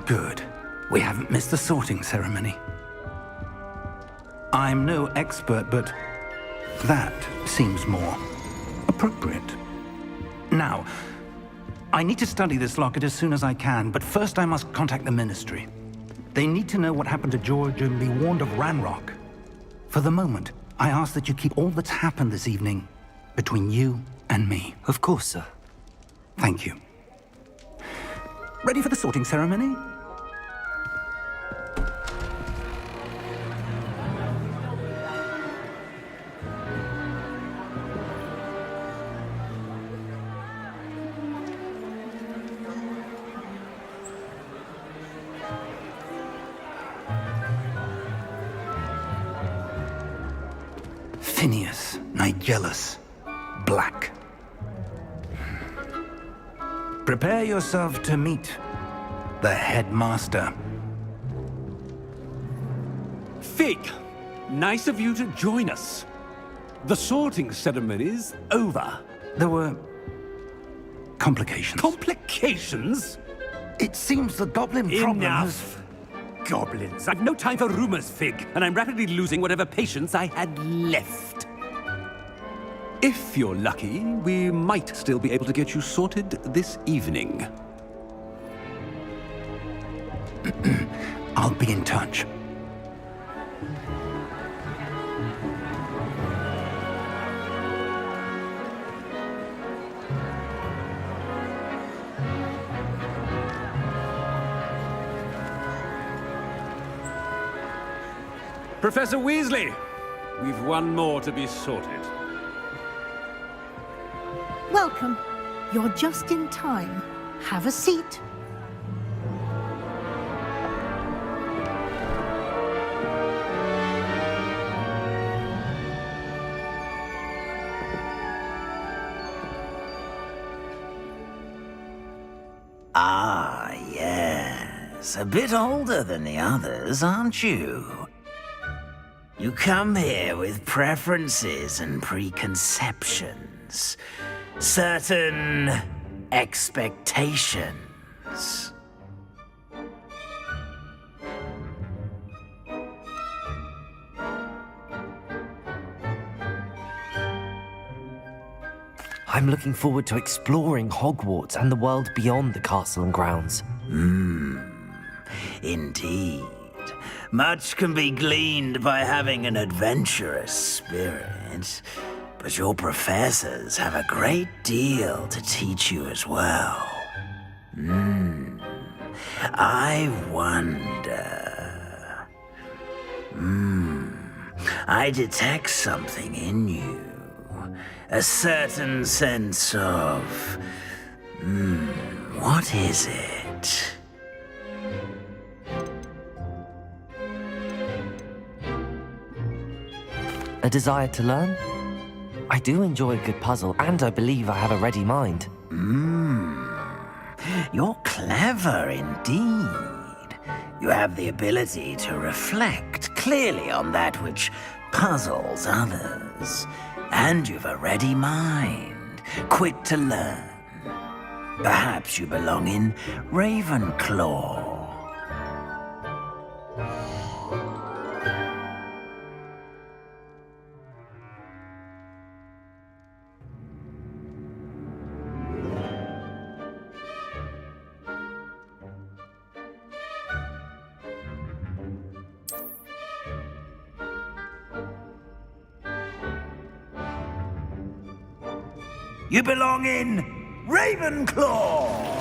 Good. We haven't missed the sorting ceremony. I'm no expert, but that seems more appropriate. Now, I need to study this locket as soon as I can, but first I must contact the Ministry. They need to know what happened to George and be warned of Ranrock. For the moment, I ask that you keep all that's happened this evening between you and me. Of course, sir. Thank you. Ready for the sorting ceremony? Phineas, Nigellus, Black. Prepare yourself to meet the headmaster. Fig, nice of you to join us. The sorting ceremony's over. There were complications. Complications? It seems the goblin problem has... Enough! Goblins. I've no time for rumors, Fig, and I'm rapidly losing whatever patience I had left. If you're lucky, we might still be able to get you sorted this evening. I'll be in touch. Professor Weasley, we've one more to be sorted. Welcome. You're just in time. Have a seat. Ah, yes. A bit older than the others, aren't you? You come here with preferences and preconceptions. Certain expectations. I'm looking forward to exploring Hogwarts and the world beyond the castle and grounds. Indeed. Much can be gleaned by having an adventurous spirit, but your professors have a great deal to teach you as well. I wonder... I detect something in you. A certain sense of... what is it? A desire to learn? I do enjoy a good puzzle, and I believe I have a ready mind. You're clever indeed. You have the ability to reflect clearly on that which puzzles others. And you've a ready mind, quick to learn. Perhaps you belong in Ravenclaw. You belong in Ravenclaw!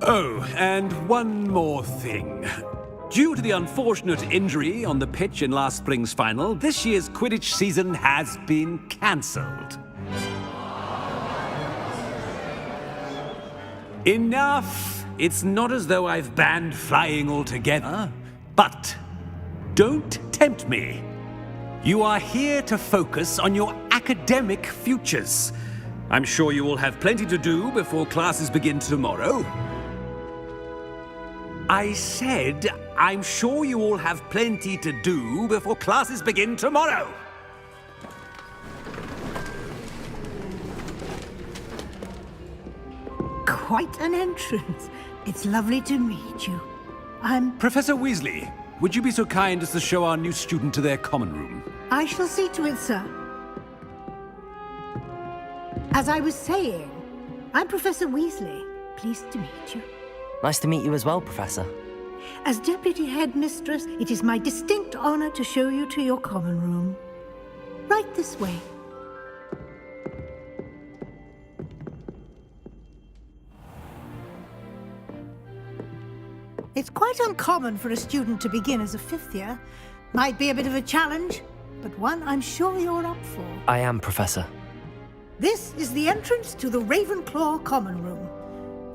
Oh, and one more thing. Due to the unfortunate injury on the pitch in last spring's final, this year's Quidditch season has been cancelled. Enough! It's not as though I've banned flying altogether, but don't tempt me. You are here to focus on your academic futures. I'm sure you all have plenty to do before classes begin tomorrow. I said, I'm sure you all have plenty to do before classes begin tomorrow. Quite an entrance. It's lovely to meet you. Professor Weasley, would you be so kind as to show our new student to their common room? I shall see to it, sir. As I was saying, I'm Professor Weasley. Pleased to meet you. Nice to meet you as well, Professor. As Deputy Headmistress, it is my distinct honor to show you to your common room. Right this way. It's quite uncommon for a student to begin as a fifth year. Might be a bit of a challenge, but one I'm sure you're up for. I am, Professor. This is the entrance to the Ravenclaw common room.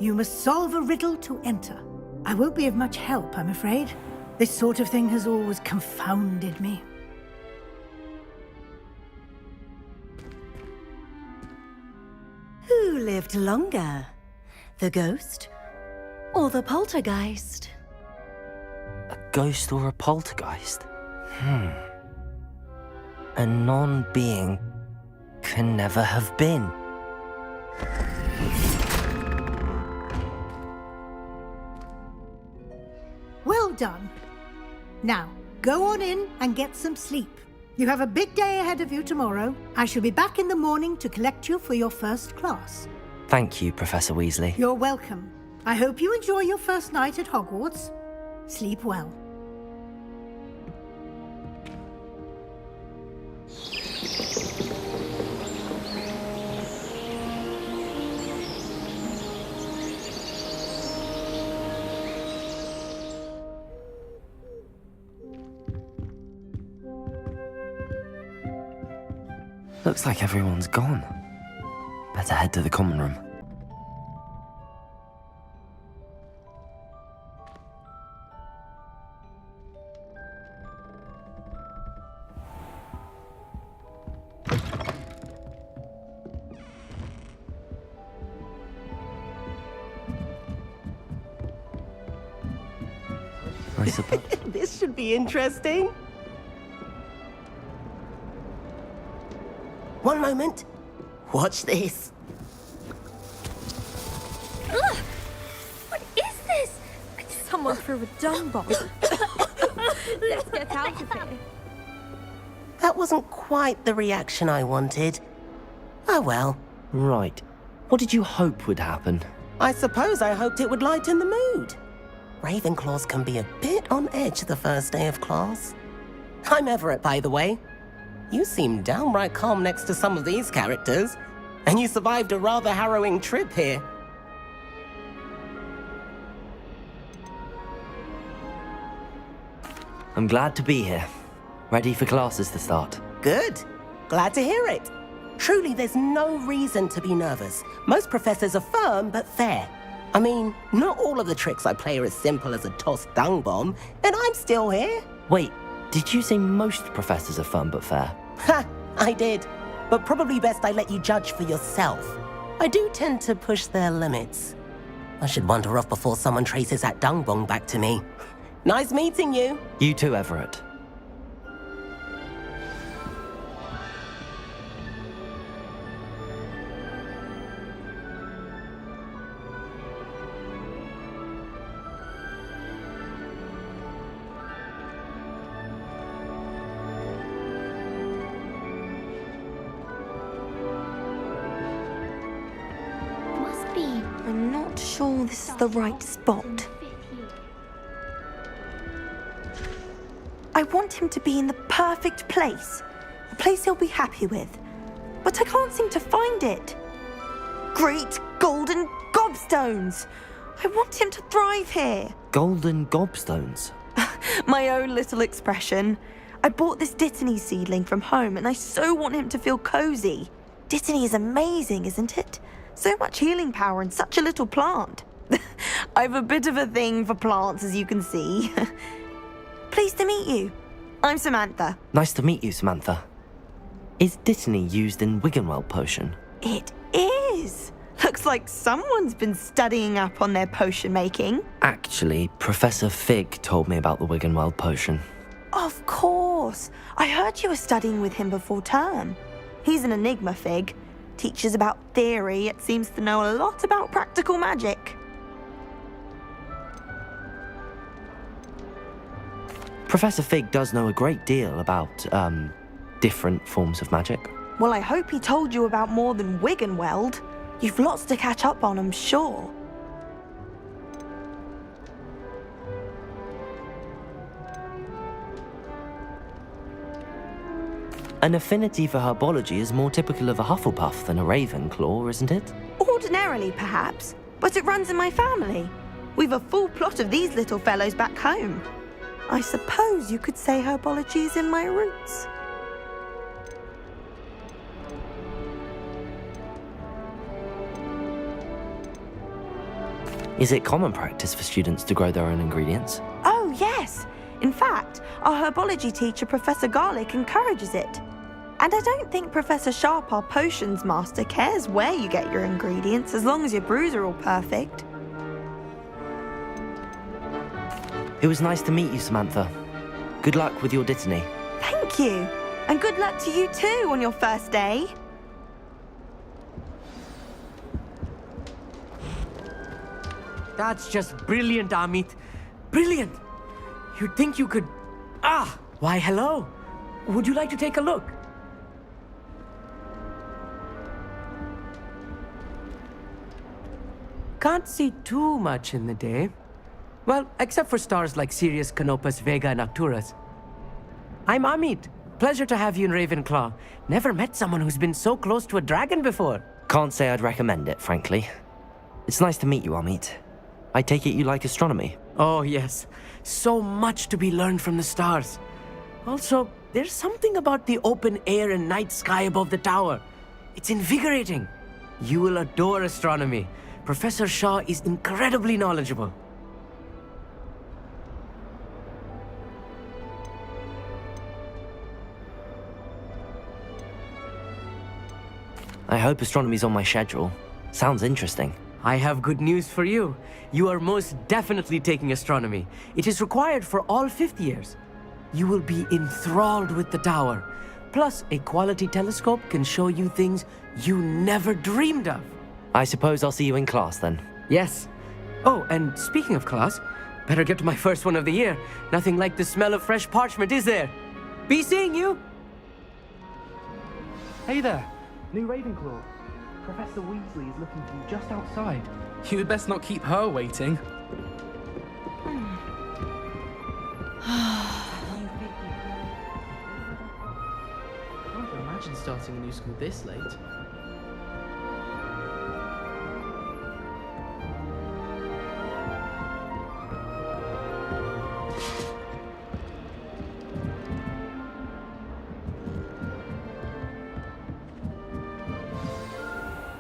You must solve a riddle to enter. I won't be of much help, I'm afraid. This sort of thing has always confounded me. Who lived longer? The ghost or the poltergeist? A ghost or a poltergeist? A non-being can never have been. Well done. Now, go on in and get some sleep. You have a big day ahead of you tomorrow. I shall be back in the morning to collect you for your first class. Thank you, Professor Weasley. You're welcome. I hope you enjoy your first night at Hogwarts. Sleep well. Looks like everyone's gone. Better head to the common room. I suppose. This should be interesting. One moment. Watch this. Ugh! What is this? Someone threw a dung bomb. Let's get out of here. That wasn't quite the reaction I wanted. Oh well. Right. What did you hope would happen? I suppose I hoped it would lighten the mood. Ravenclaws can be a bit on edge the first day of class. I'm Everett, by the way. You seem downright calm next to some of these characters, and you survived a rather harrowing trip here. I'm glad to be here. Ready for classes to start. Good. Glad to hear it. Truly, there's no reason to be nervous. Most professors are firm but fair. I mean, not all of the tricks I play are as simple as a tossed dung bomb, and I'm still here. Wait, did you say most professors are fun but fair? Ha! I did. But probably best I let you judge for yourself. I do tend to push their limits. I should wander off before someone traces that dung bomb back to me. Nice meeting you. You too, Everett. Must be. I'm not sure this is the right spot. I want him to be in the perfect place. A place he'll be happy with. But I can't seem to find it. Great golden gobstones! I want him to thrive here. Golden gobstones. My own little expression. I bought this Dittany seedling from home and I so want him to feel cozy. Dittany is amazing, isn't it? So much healing power in such a little plant. I've a bit of a thing for plants, as you can see. Pleased to meet you. I'm Samantha. Nice to meet you, Samantha. Is Dittany used in Wiggenweld potion? It is. Looks like someone's been studying up on their potion making. Actually, Professor Fig told me about the Wiggenweld potion. Of course. I heard you were studying with him before term. He's an enigma, Fig. Teaches about theory, yet seems to know a lot about practical magic. Professor Fig does know a great deal about, different forms of magic. Well, I hope he told you about more than Wiggenweld. You've lots to catch up on, I'm sure. An affinity for herbology is more typical of a Hufflepuff than a Ravenclaw, isn't it? Ordinarily, perhaps, but it runs in my family. We've a full plot of these little fellows back home. I suppose you could say herbology is in my roots. Is it common practice for students to grow their own ingredients? Oh, yes. In fact, our herbology teacher, Professor Garlick, encourages it. And I don't think Professor Sharp, our potions master, cares where you get your ingredients as long as your brews are all perfect. It was nice to meet you, Samantha. Good luck with your dittany. Thank you. And good luck to you too on your first day. That's just brilliant, Amit. Brilliant! You'd think you could... Ah! Why, hello. Would you like to take a look? Can't see too much in the day. Well, except for stars like Sirius, Canopus, Vega, and Arcturus. I'm Amit. Pleasure to have you in Ravenclaw. Never met someone who's been so close to a dragon before. Can't say I'd recommend it, frankly. It's nice to meet you, Amit. I take it you like astronomy. Oh, yes. So much to be learned from the stars. Also, there's something about the open air and night sky above the tower. It's invigorating. You will adore astronomy. Professor Shaw is incredibly knowledgeable. I hope astronomy's on my schedule. Sounds interesting. I have good news for you. You are most definitely taking astronomy. It is required for all fifth years. You will be enthralled with the tower. Plus, a quality telescope can show you things you never dreamed of. I suppose I'll see you in class then. Yes. Oh, and speaking of class, better get to my first one of the year. Nothing like the smell of fresh parchment, is there? Be seeing you! Hey there, new Ravenclaw. Professor Weasley is looking for you just outside. You'd best not keep her waiting. Can't imagine starting a new school this late.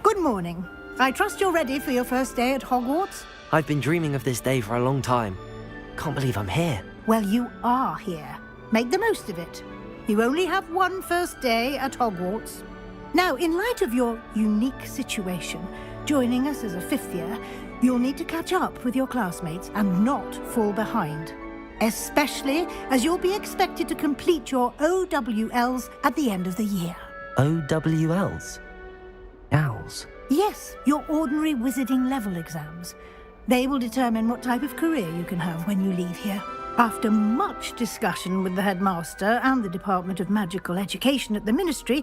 Good morning. I trust you're ready for your first day at Hogwarts? I've been dreaming of this day for a long time. Can't believe I'm here. Well, you are here. Make the most of it. You only have one first day at Hogwarts. Now, in light of your unique situation, joining us as a fifth year, you'll need to catch up with your classmates and not fall behind. Especially as you'll be expected to complete your OWLs at the end of the year. OWLs? Owls? Yes, your ordinary wizarding level exams. They will determine what type of career you can have when you leave here. After much discussion with the headmaster and the Department of Magical Education at the Ministry,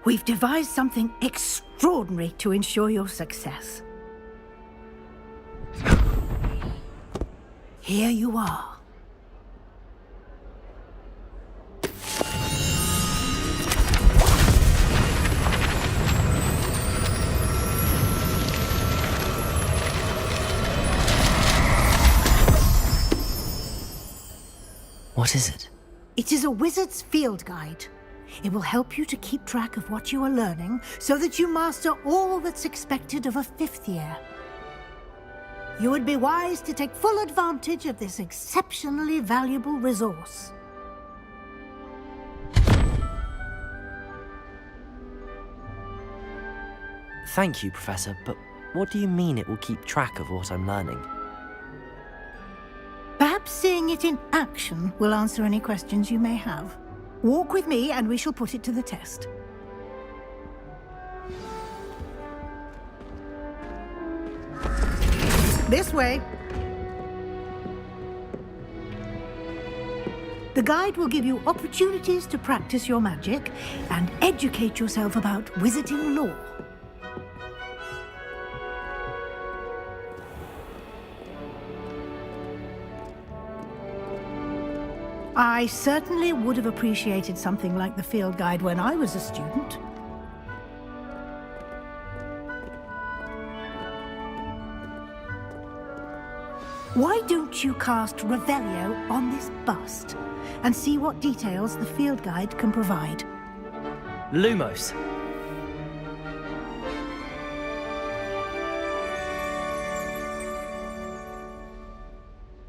we've devised something extraordinary to ensure your success. Here you are. What is it? It is a wizard's field guide. It will help you to keep track of what you are learning so that you master all that's expected of a fifth year. You would be wise to take full advantage of this exceptionally valuable resource. Thank you, Professor, but what do you mean it will keep track of what I'm learning? Perhaps seeing it in action will answer any questions you may have. Walk with me and we shall put it to the test. This way. The guide will give you opportunities to practice your magic and educate yourself about wizarding lore. I certainly would have appreciated something like the field guide when I was a student. Why don't you cast Revelio on this bust and see what details the field guide can provide? Lumos.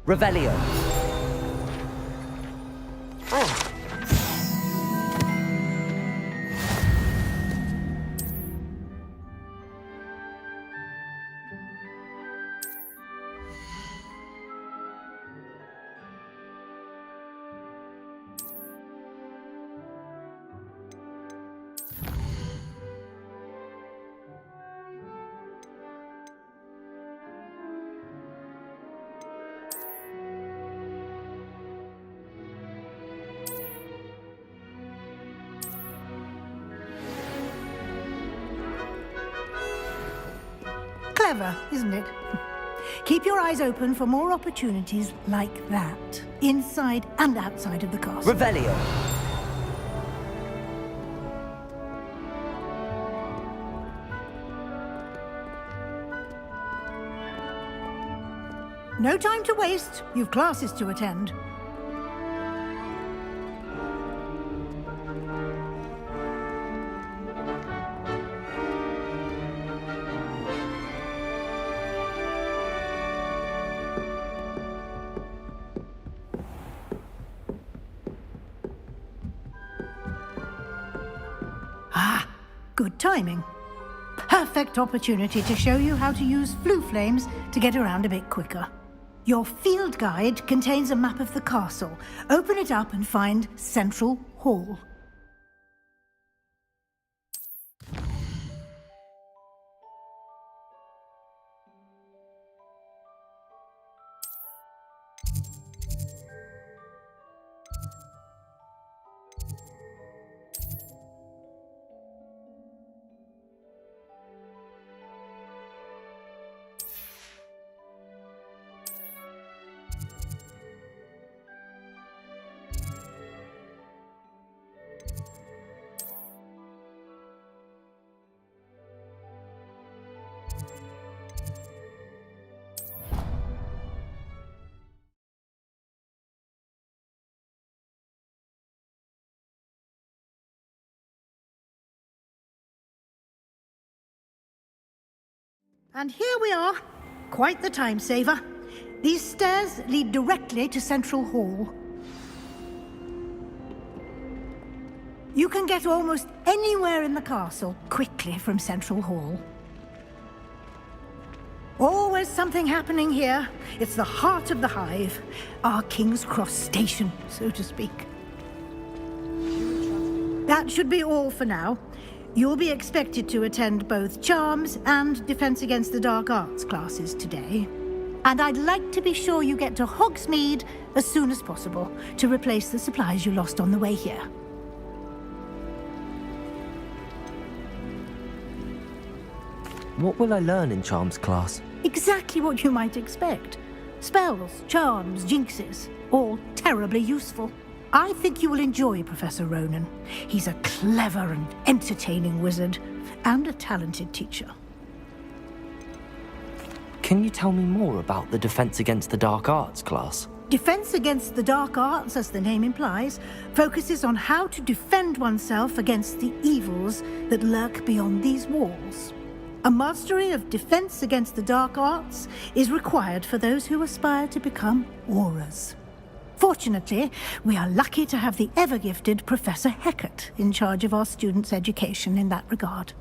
Revelio. Clever, isn't it? Keep your eyes open for more opportunities like that, inside and outside of the castle. Revelio. No time to waste. You've classes to attend. Ah, good timing. Perfect opportunity to show you how to use flue flames to get around a bit quicker. Your field guide contains a map of the castle. Open it up and find Central Hall. And here we are. Quite the time saver. These stairs lead directly to Central Hall. You can get almost anywhere in the castle quickly from Central Hall. Always something happening here. It's the heart of the hive. Our King's Cross station, so to speak. That should be all for now. You'll be expected to attend both Charms and Defense Against the Dark Arts classes today. And I'd like to be sure you get to Hogsmeade as soon as possible to replace the supplies you lost on the way here. What will I learn in Charms class? Exactly what you might expect. Spells, charms, jinxes, all terribly useful. I think you will enjoy Professor Ronan. He's a clever and entertaining wizard, and a talented teacher. Can you tell me more about the Defense Against the Dark Arts class? Defense Against the Dark Arts, as the name implies, focuses on how to defend oneself against the evils that lurk beyond these walls. A mastery of Defense Against the Dark Arts is required for those who aspire to become Aurors. Fortunately, we are lucky to have the ever-gifted Professor Hecat in charge of our students' education in that regard.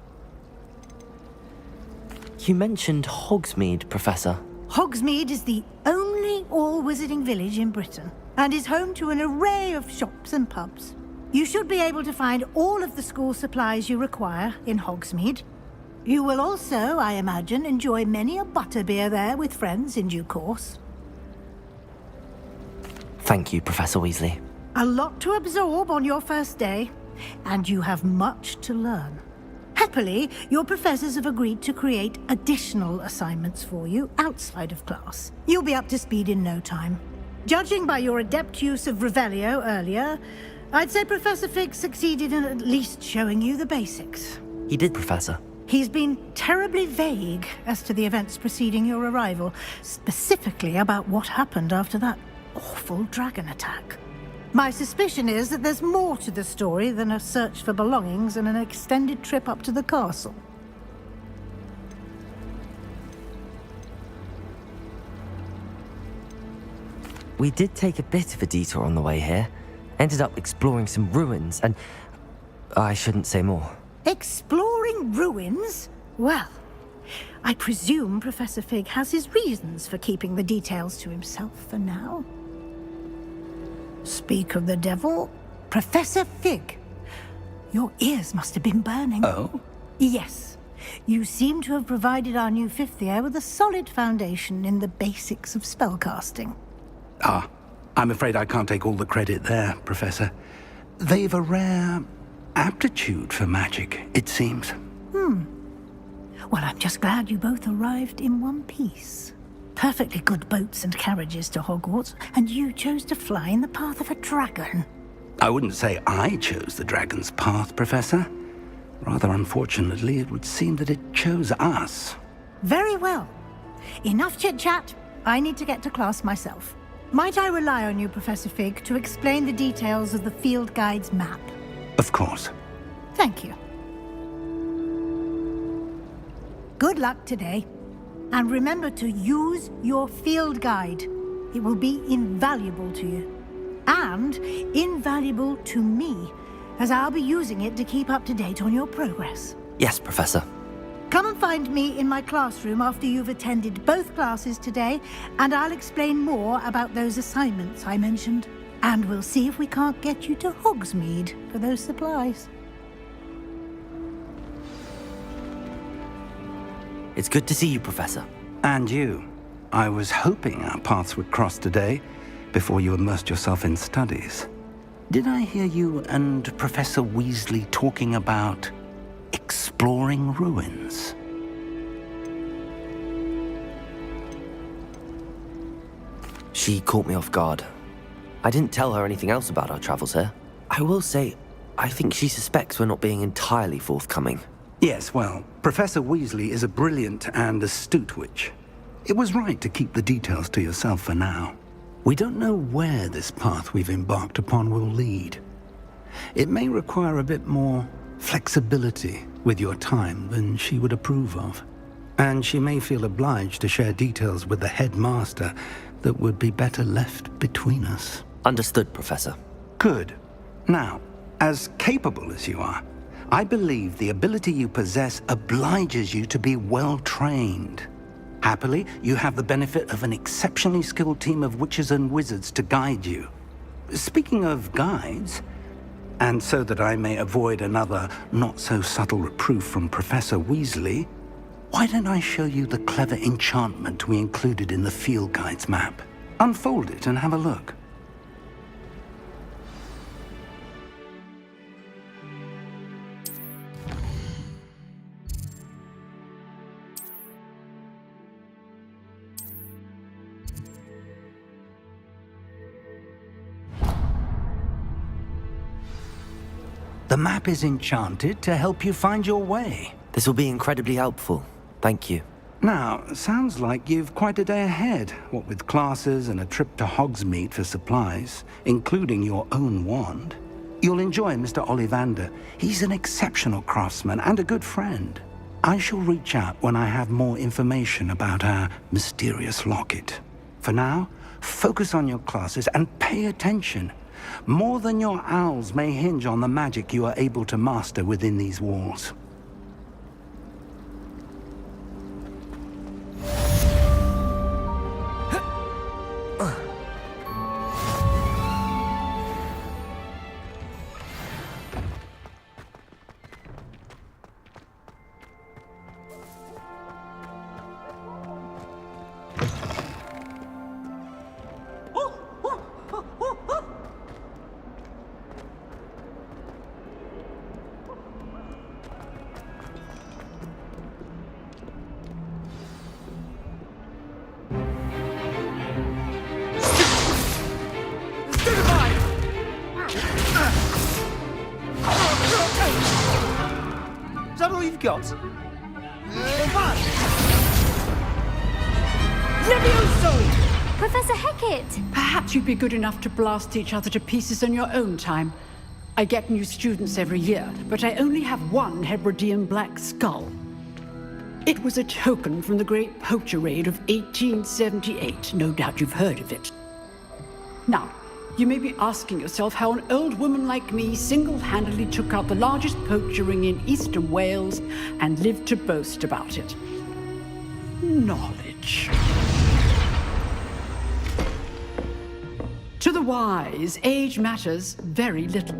You mentioned Hogsmeade, Professor. Hogsmeade is the only all-wizarding village in Britain and is home to an array of shops and pubs. You should be able to find all of the school supplies you require in Hogsmeade. You will also, I imagine, enjoy many a butterbeer there with friends in due course. Thank you, Professor Weasley. A lot to absorb on your first day, and you have much to learn. Happily, your professors have agreed to create additional assignments for you outside of class. You'll be up to speed in no time. Judging by your adept use of Revelio earlier, I'd say Professor Fig succeeded in at least showing you the basics. He did, Professor. He's been terribly vague as to the events preceding your arrival, specifically about what happened after that awful dragon attack. My suspicion is that there's more to the story than a search for belongings and an extended trip up to the castle. We did take a bit of a detour on the way here. Ended up exploring some ruins and... I shouldn't say more. Exploring ruins? Well, I presume Professor Fig has his reasons for keeping the details to himself for now. Speak of the devil, Professor Fig. Your ears must have been burning. Oh? Yes. You seem to have provided our new fifth year with a solid foundation in the basics of spellcasting. Ah, I'm afraid I can't take all the credit there, Professor. They've a rare aptitude for magic, it seems. Well, I'm just glad you both arrived in one piece. Perfectly good boats and carriages to Hogwarts, and you chose to fly in the path of a dragon. I wouldn't say I chose the dragon's path, Professor. Rather unfortunately, it would seem that it chose us. Very well. Enough chit-chat. I need to get to class myself. Might I rely on you, Professor Fig, to explain the details of the field guide's map? Of course. Thank you. Good luck today. And remember to use your field guide. It will be invaluable to you. And invaluable to me, as I'll be using it to keep up to date on your progress. Yes, Professor. Come and find me in my classroom after you've attended both classes today, and I'll explain more about those assignments I mentioned. And we'll see if we can't get you to Hogsmeade for those supplies. It's good to see you, Professor. And you. I was hoping our paths would cross today, before you immersed yourself in studies. Did I hear you and Professor Weasley talking about exploring ruins? She caught me off guard. I didn't tell her anything else about our travels here. I will say, I think she suspects we're not being entirely forthcoming. Yes, well, Professor Weasley is a brilliant and astute witch. It was right to keep the details to yourself for now. We don't know where this path we've embarked upon will lead. It may require a bit more flexibility with your time than she would approve of. And she may feel obliged to share details with the headmaster that would be better left between us. Understood, Professor. Good. Now, as capable as you are, I believe the ability you possess obliges you to be well trained. Happily, you have the benefit of an exceptionally skilled team of witches and wizards to guide you. Speaking of guides, and so that I may avoid another not-so-subtle reproof from Professor Weasley, why don't I show you the clever enchantment we included in the field guide's map? Unfold it and have a look. The map is enchanted to help you find your way. This will be incredibly helpful. Thank you. Now, sounds like you've quite a day ahead, what with classes and a trip to Hogsmeade for supplies, including your own wand. You'll enjoy Mr. Ollivander. He's an exceptional craftsman and a good friend. I shall reach out when I have more information about our mysterious locket. For now, focus on your classes and pay attention. More than your owls may hinge on the magic you are able to master within these walls. we've got? Levioso! Professor Hecat! Perhaps you'd be good enough to blast each other to pieces in your own time. I get new students every year, but I only have one Hebridean black skull. It was a token from the Great Poacher Raid of 1878. No doubt you've heard of it. Now, you may be asking yourself how an old woman like me single-handedly took out the largest poacher ring in eastern Wales and lived to boast about it. Knowledge. To the wise, age matters very little.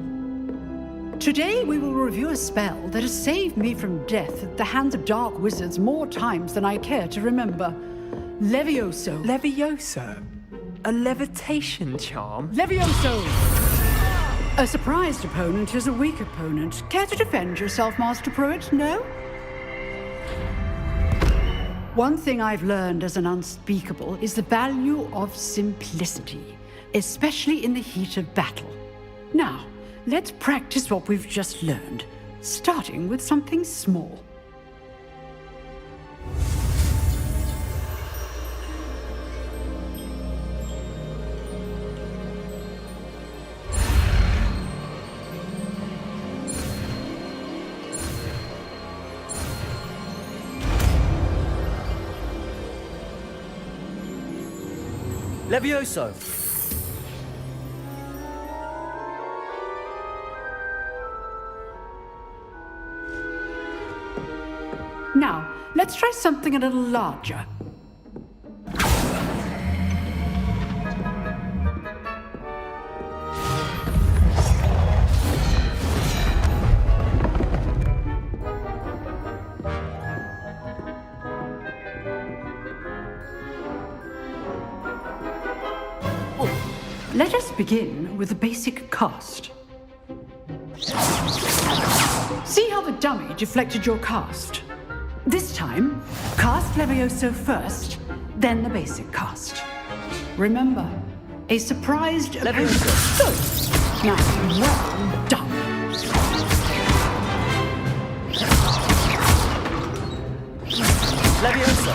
Today we will review a spell that has saved me from death at the hands of dark wizards more times than I care to remember. Levioso. Levioso? A levitation charm? Levioso! A surprised opponent is a weak opponent. Care to defend yourself, Master Pruitt? No? One thing I've learned as an unspeakable is the value of simplicity, especially in the heat of battle. Now, let's practice what we've just learned, starting with something small. Levioso! Now, let's try something a little larger. Let us begin with the basic cast. See how the dummy deflected your cast? This time, cast Levioso first, then the basic cast. Remember, a surprised opponent. Good. Now, well done. Levioso!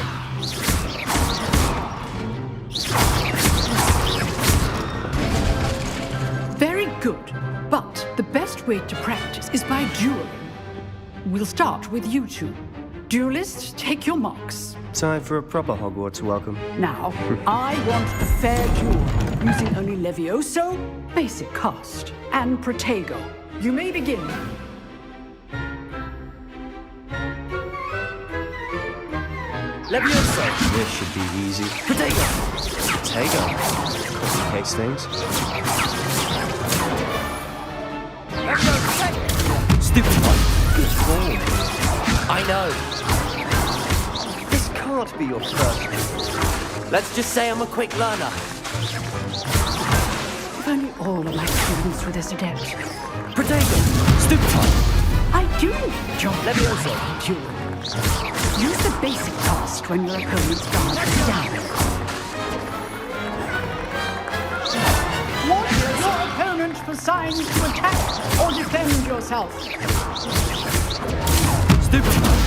Very good, but the best way to practice is by dueling. We'll start with you two. Duelists, take your marks. Time for a proper Hogwarts welcome. Now, I want a fair duel, using only Levioso, basic cast, and Protego. You may begin. Levioso! This should be easy. Protego! Protego. Complicates things. Stupid one. Good form. I know. This can't be your first. Let's just say I'm a quick learner. If only all of my students were this adept. Protego! Stupid one. I do enjoy Levioso. duel. Use the basic cast when your opponent's guard is down. Watch your opponent for signs to attack or defend yourself. Stupid one.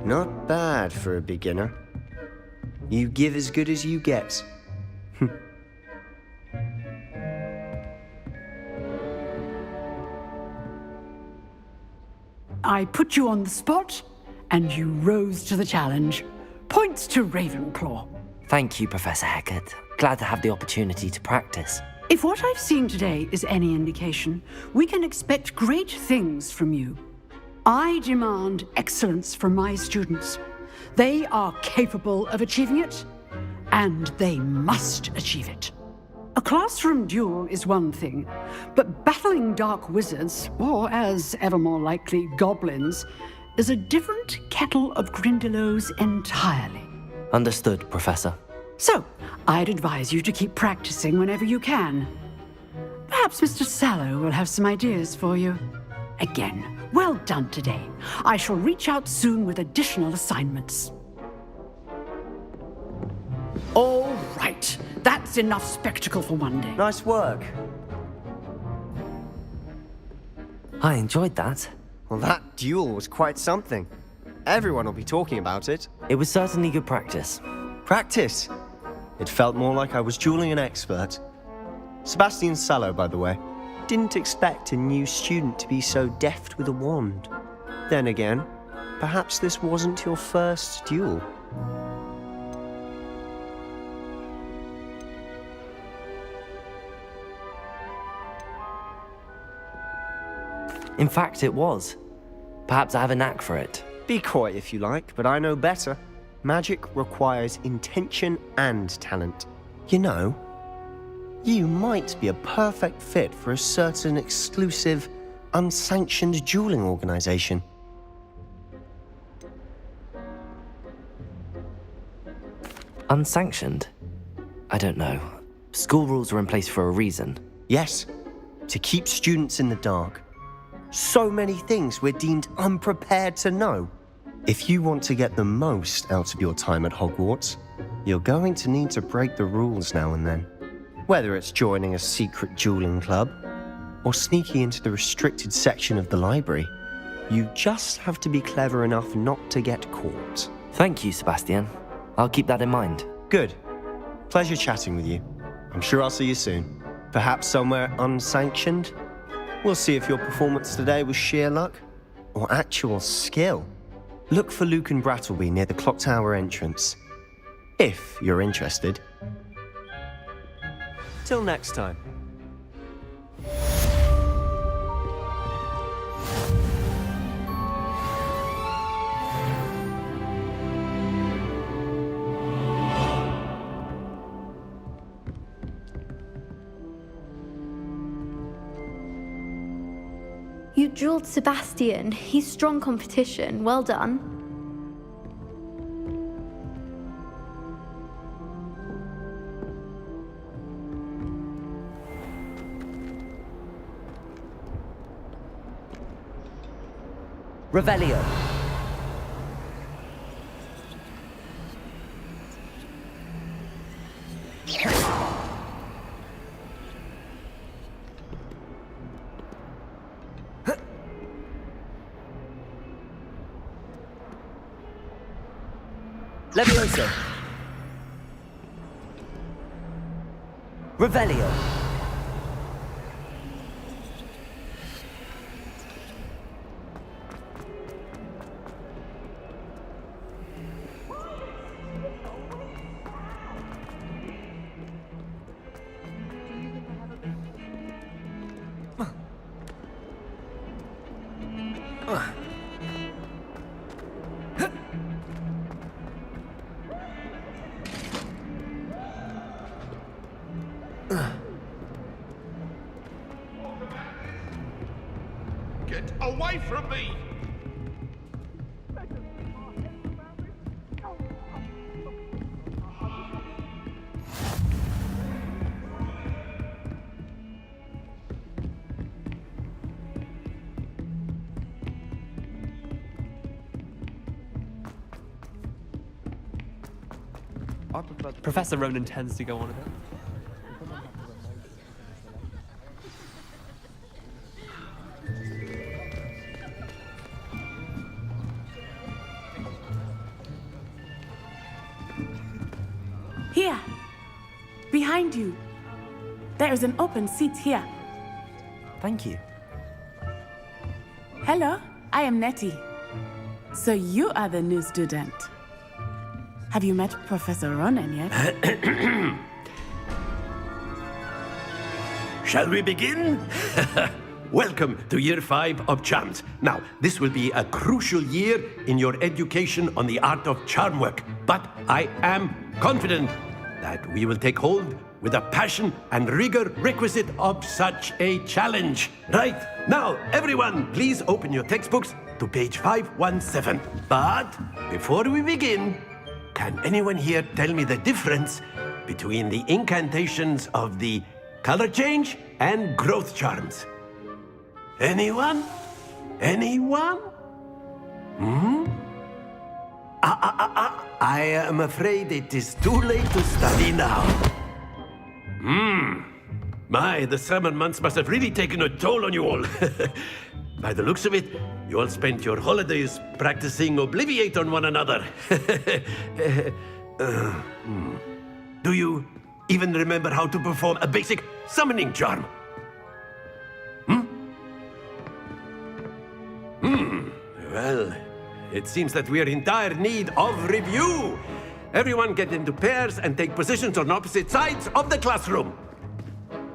Not bad for a beginner. You give as good as you get. I put you on the spot, and you rose to the challenge. Points to Ravenclaw. Thank you, Professor Hecat. Glad to have the opportunity to practice. If what I've seen today is any indication, we can expect great things from you. I demand excellence from my students. They are capable of achieving it, and they must achieve it. A classroom duel is one thing, but battling dark wizards, or as ever more likely, goblins, is a different kettle of Grindylows entirely. Understood, Professor. So, I'd advise you to keep practicing whenever you can. Perhaps Mr. Sallow will have some ideas for you. Again, well done today. I shall reach out soon with additional assignments. That's enough spectacle for one day. Nice work. I enjoyed that. Well, that duel was quite something. Everyone will be talking about it. It was certainly good practice. Practice? It felt more like I was dueling an expert. Sebastian Sallow, by the way. Didn't expect a new student to be so deft with a wand. Then again, perhaps this wasn't your first duel. In fact, it was. Perhaps I have a knack for it. Be coy if you like, but I know better. Magic requires intention and talent. You know, you might be a perfect fit for a certain exclusive, unsanctioned dueling organization. Unsanctioned? I don't know. School rules are in place for a reason. Yes, to keep students in the dark. So many things we're deemed unprepared to know. If you want to get the most out of your time at Hogwarts, you're going to need to break the rules now and then. Whether it's joining a secret dueling club, or sneaking into the restricted section of the library, you just have to be clever enough not to get caught. Thank you, Sebastian. I'll keep that in mind. Good. Pleasure chatting with you. I'm sure I'll see you soon. Perhaps somewhere unsanctioned? We'll see if your performance today was sheer luck or actual skill. Look for Luke and Brattleby near the clock tower entrance, if you're interested. Till next time. You dueled Sebastian. He's strong competition. Well done. Revelio. Levioso. Revelio. Get away from me! Professor Ronan tends to go on a bit. Here, behind you. There is an open seat here. Thank you. Hello, I am Nettie. So you are the new student. Have you met Professor Ronan yet? Shall we begin? Welcome to Year 5 of Charms. Now, this will be a crucial year in your education on the art of charm work, but I am confident that we will take hold with the passion and rigor requisite of such a challenge. Right, now, everyone, please open your textbooks to page 517. But before we begin, can anyone here tell me the difference between the incantations of the color change and growth charms? Anyone? Anyone? I am afraid it is too late to study now. My, the summer months must have really taken a toll on you all. By the looks of it, you all spent your holidays practicing Obliviate on one another. Do you even remember how to perform a basic summoning charm? Well, it seems that we are in dire need of review. Everyone get into pairs and take positions on opposite sides of the classroom.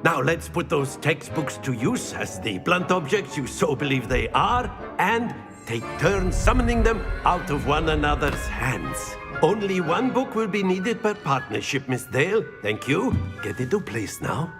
Now let's put those textbooks to use as the blunt objects you so believe they are, and take turns summoning them out of one another's hands. Only one book will be needed per partnership, Miss Dale. Thank you. Get into place now.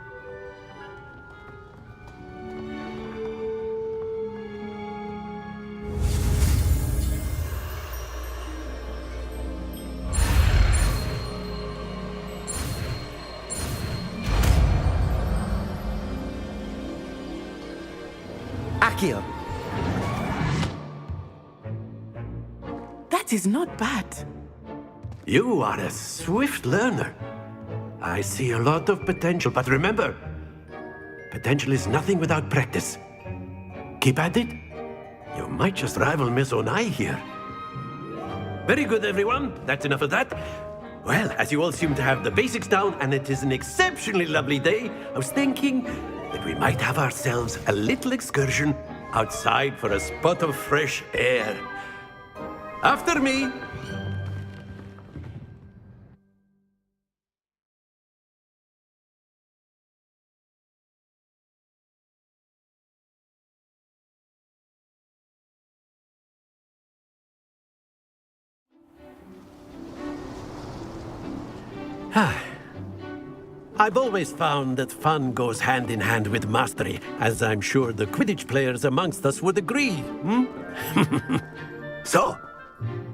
Accio! That is not bad. You are a swift learner. I see a lot of potential, but remember, potential is nothing without practice. Keep at it. You might just rival Miss Onai here. Very good, everyone. That's enough of that. Well, as you all seem to have the basics down, and it is an exceptionally lovely day, I was thinking that we might have ourselves a little excursion outside for a spot of fresh air. After me. I've always found that fun goes hand in hand with mastery, as I'm sure the Quidditch players amongst us would agree. So,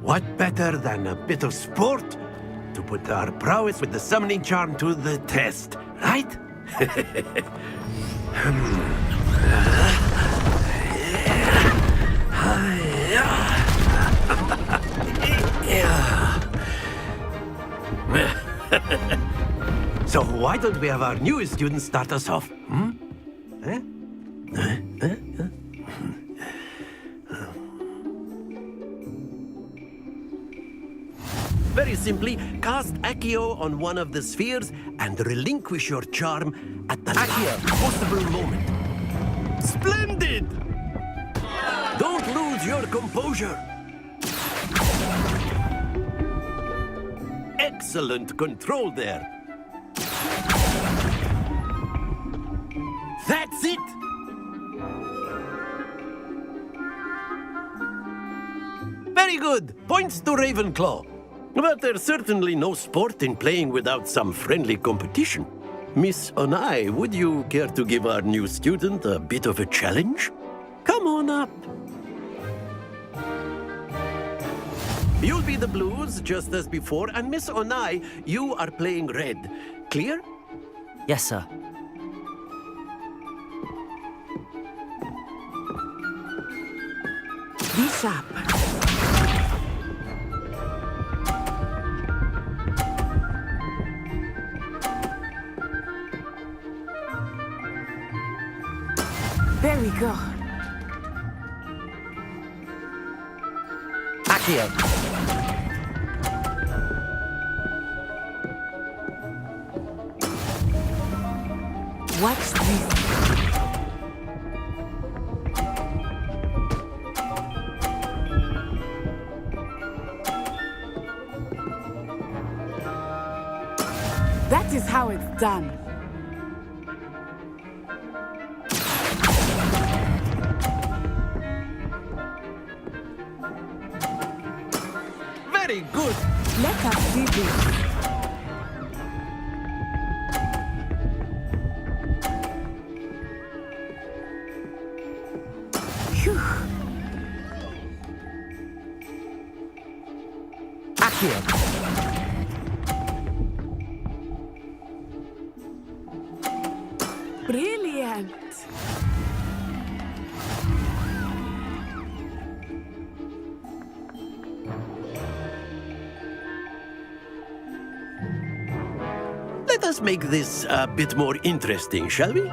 what better than a bit of sport to put our prowess with the summoning charm to the test, right? So why don't we have our newest student start us off? Very simply, cast Accio on one of the spheres and relinquish your charm at the last possible moment. Splendid! Don't lose your composure. Excellent control there. That's it! Very good. Points to Ravenclaw. But there's certainly no sport in playing without some friendly competition. Miss Onai, would you care to give our new student a bit of a challenge? Come on up. You'll be the blues, just as before, and Miss Onai, you are playing red. Clear? Yes, sir. Be sharp. Very good. Accio! Watch this. That is how it's done. Very good. Let us see this. Phew. Accio! Brilliant. Let us make this a bit more interesting, shall we?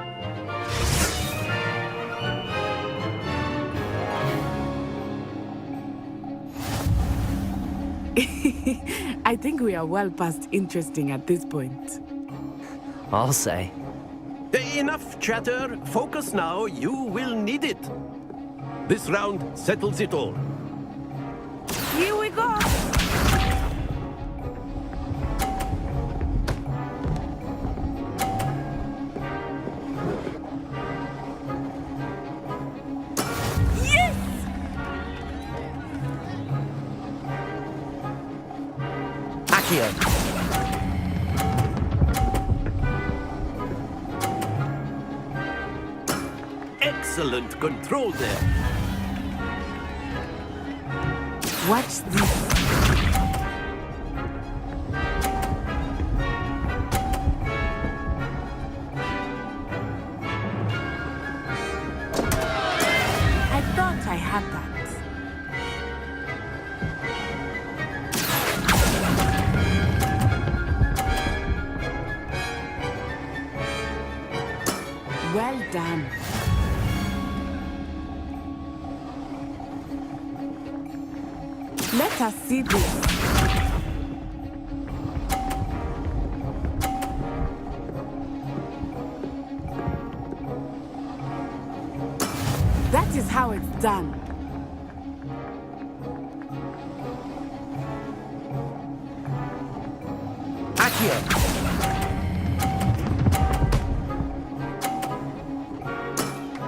I think we are well past interesting at this point. I'll say. Enough chatter. Focus now. You will need it. This round settles it all. Here we go! Yes! Accio! Excellent control there. Watch this. I thought I had that. Well done. Let us see this. That is how it's done. Accio!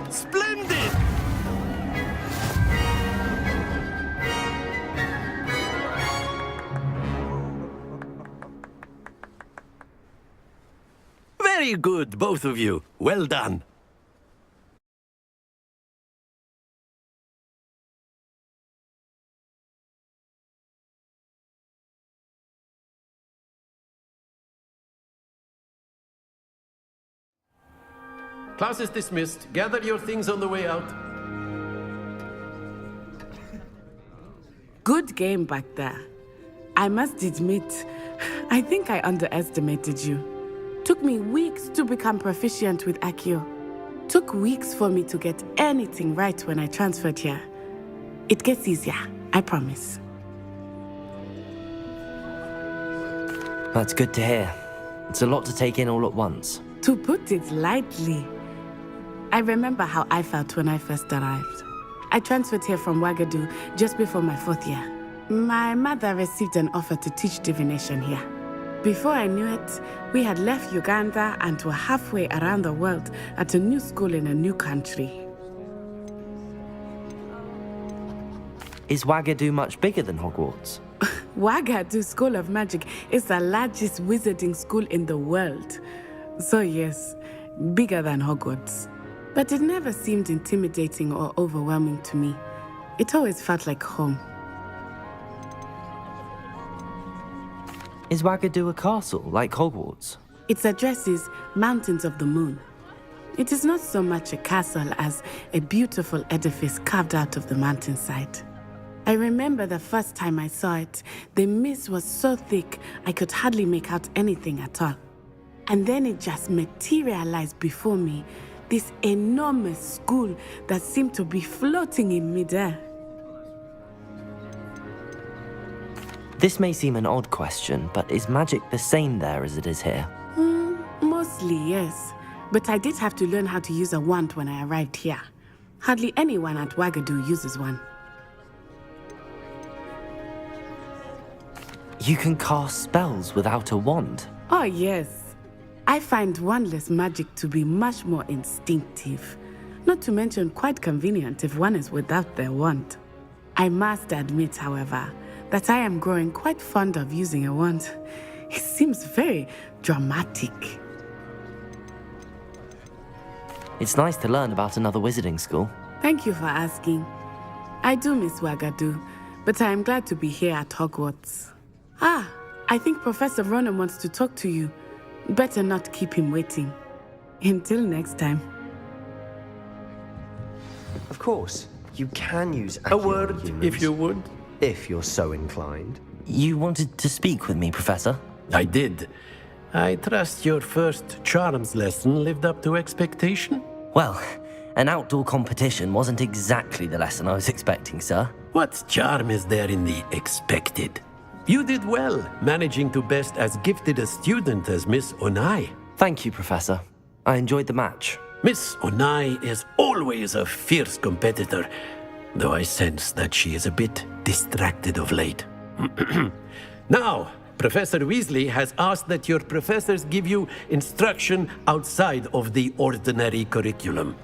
Splendid! Very good, both of you. Well done. Class is dismissed. Gather your things on the way out. Good game back there. I must admit, I think I underestimated you. Took me weeks to become proficient with Accio. Took weeks for me to get anything right when I transferred here. It gets easier, I promise. That's good to hear. It's a lot to take in all at once. To put it lightly, I remember how I felt when I first arrived. I transferred here from Wagadu just before my 4th year. My mother received an offer to teach divination here. Before I knew it, we had left Uganda and were halfway around the world at a new school in a new country. Is Wagadu much bigger than Hogwarts? Wagadu School of Magic is the largest wizarding school in the world. So yes, bigger than Hogwarts. But it never seemed intimidating or overwhelming to me. It always felt like home. Is Wagadu a castle, like Hogwarts? Its address is Mountains of the Moon. It is not so much a castle as a beautiful edifice carved out of the mountainside. I remember the first time I saw it, the mist was so thick I could hardly make out anything at all. And then it just materialized before me, this enormous school that seemed to be floating in midair. This may seem an odd question, but is magic the same there as it is here? Mostly, yes. But I did have to learn how to use a wand when I arrived here. Hardly anyone at Wagadu uses one. You can cast spells without a wand? Oh, yes. I find wandless magic to be much more instinctive. Not to mention quite convenient if one is without their wand. I must admit, however, that I am growing quite fond of using a wand. It seems very dramatic. It's nice to learn about another wizarding school. Thank you for asking. I do miss Wagadu, but I am glad to be here at Hogwarts. Ah, I think Professor Ronan wants to talk to you. Better not keep him waiting. Until next time. Of course, you can use A word, if you would. If you're so inclined. You wanted to speak with me, Professor? I did. I trust your first charms lesson lived up to expectation? Well, an outdoor competition wasn't exactly the lesson I was expecting, sir. What charm is there in the expected? You did well, managing to best as gifted a student as Miss Onai. Thank you, Professor. I enjoyed the match. Miss Onai is always a fierce competitor, though I sense that she is a bit distracted of late. Now, Professor Weasley has asked that your professors give you instruction outside of the ordinary curriculum.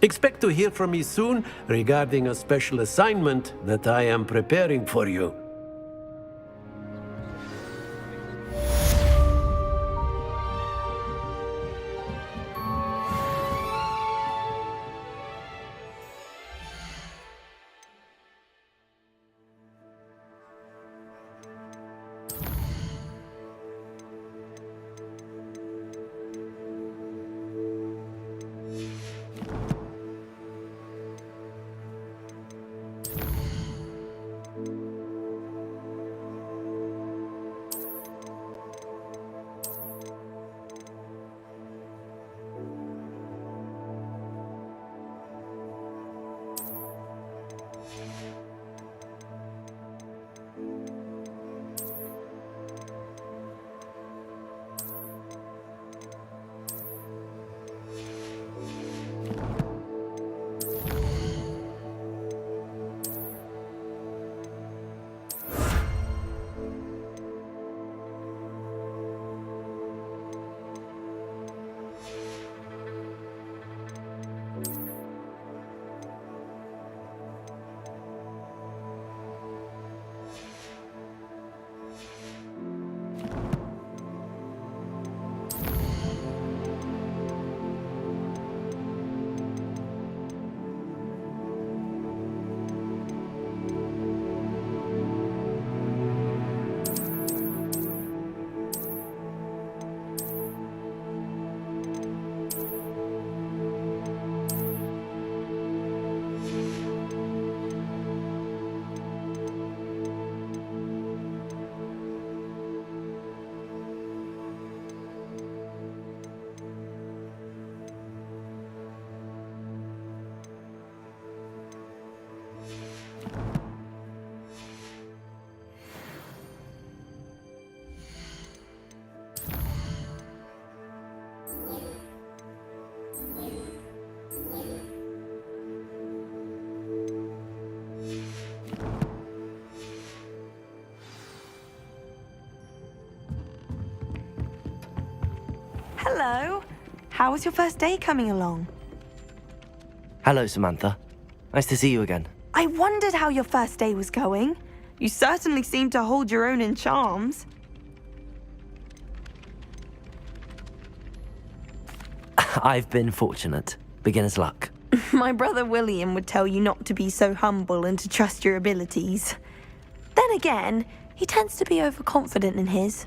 Expect to hear from me soon regarding a special assignment that I am preparing for you. Hello. How was your first day coming along? Hello, Samantha. Nice to see you again. I wondered how your first day was going. You certainly seem to hold your own in charms. I've been fortunate. Beginner's luck. My brother William would tell you not to be so humble and to trust your abilities. Then again, he tends to be overconfident in his.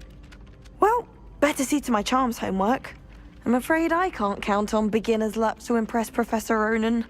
Well, better see to my charms homework. I'm afraid I can't count on beginner's luck to impress Professor Ronan.